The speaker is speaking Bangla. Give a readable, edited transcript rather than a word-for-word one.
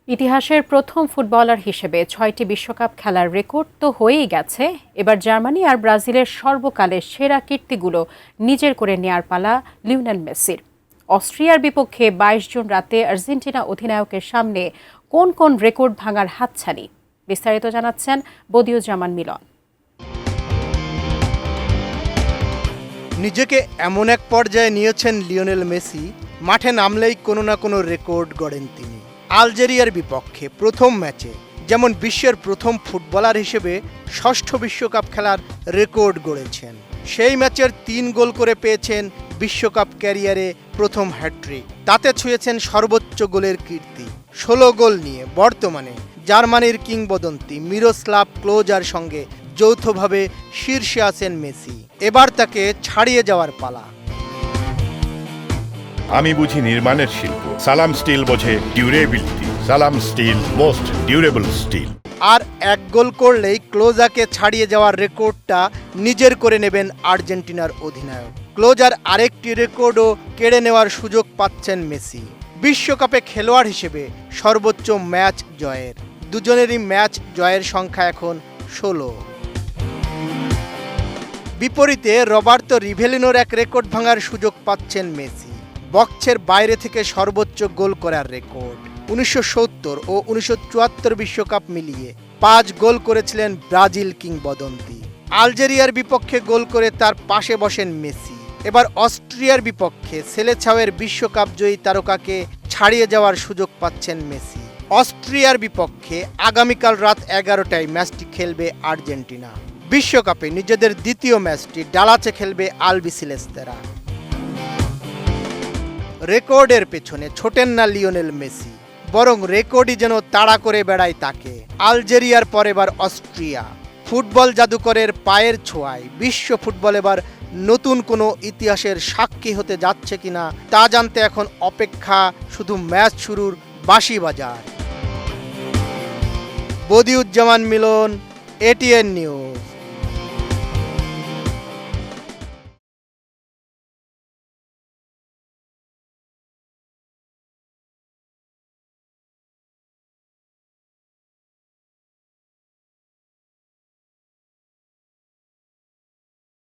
ইতিহাসের প্রথম ফুটবলার হিসেবে ৬টি বিশ্বকাপ খেলার রেকর্ড তো হয়েই গেছে। এবার জার্মানি আর ব্রাজিলের সর্বকালের সেরা কীর্তিগুলো নিজের করে নেয়ার পালা লিওনেল মেসির। অস্ট্রিয়ার বিপক্ষে ২২ জুন রাতে আর্জেন্টিনা অধিনায়কের সামনে কোন কোন রেকর্ড ভাঙার হাতছানি, বিস্তারিত জানাচ্ছেন বদিউজ্জামান মিলন। নিজেকে এমন এক পর্যায়ে নিয়েছেন লিওনেল মেসি, মাঠে নামলেই কোনো না কোনো রেকর্ড গড়েন তিনি। আলজেরিয়ার বিপক্ষে প্রথম ম্যাচে যেমন বিশ্বের প্রথম ফুটবলার হিসেবে ষষ্ঠ বিশ্বকাপ খেলার রেকর্ড গড়েছেন। সেই ম্যাচের ৩ গোল করে পেয়েছেন বিশ্বকাপ ক্যারিয়ারে প্রথম হ্যাট্রিক। তাতে ছুঁয়েছেন সর্বোচ্চ গোলের কীর্তি। ১৬ গোল নিয়ে বর্তমানে জার্মানির কিংবদন্তি মিরোস্লাভ ক্লোজার সঙ্গে যৌথভাবে শীর্ষে আছেন মেসি। এবার তাকে ছাড়িয়ে যাওয়ার পালা। আমি বুঝি নির্মাণের শিল্প, সালাম স্টিল বোঝে ডিউরেবিলিটি। সালাম স্টিল, মোস্ট ডিউরেবল স্টিল। আর ১ গোল করলেই ক্লোজাকে ছাড়িয়ে যাওয়ার রেকর্ডটা নিজের করে নেবেন আর্জেন্টিনার অধিনায়ক। ক্লোজার আরেকটি রেকর্ডও কেড়ে নেওয়ার সুযোগ পাচ্ছেন মেসি। বিশ্বকাপে খেলোয়াড় হিসেবে সর্বোচ্চ ম্যাচ জয়ের, দুজনেরই ম্যাচ জয়ের সংখ্যা এখন ১৬। বিপরীতে রবার্তো রিভেলিনোর এক রেকর্ড ভাঙার সুযোগ পাচ্ছেন মেসি। বক্সের বাইরে থেকে সর্বোচ্চ গোল করার রেকর্ড। ১৯৭০ ও ১৯৭৪ বিশ্বকাপ মিলিয়ে ৫ গোল করেছিলেন ব্রাজিল কিংবদন্তি। আলজেরিয়ার বিপক্ষে গোল করে তার পাশে বসেন মেসি। এবার অস্ট্রিয়ার বিপক্ষে সেলেছাওয়ের বিশ্বকাপ জয়ী তারকাকে ছাড়িয়ে যাওয়ার সুযোগ পাচ্ছেন মেসি। অস্ট্রিয়ার বিপক্ষে আগামীকাল রাত ১১টায় ম্যাচটি খেলবে আর্জেন্টিনা। বিশ্বকাপে নিজেদের দ্বিতীয় ম্যাচটি ডালাচে খেলবে আলবিসেলেস্তেরা। রেকর্ডের পেছনে ছোটেন না লিওনেল মেসি, বরং রেকর্ডই যেন তাড়া করে বেড়ায় তাকে। আলজেরিয়ার পর এবার অস্ট্রিয়া। ফুটবল জাদুকরের পায়ের ছোঁয়ায় বিশ্ব ফুটবল এবার নতুন কোনো ইতিহাসের সাক্ষী হতে যাচ্ছে কিনা তা জানতে এখন অপেক্ষা শুধু ম্যাচ শুরুর বাঁশি বাজার। বদিউজ্জামান মিলন, এটিএন নিউজ।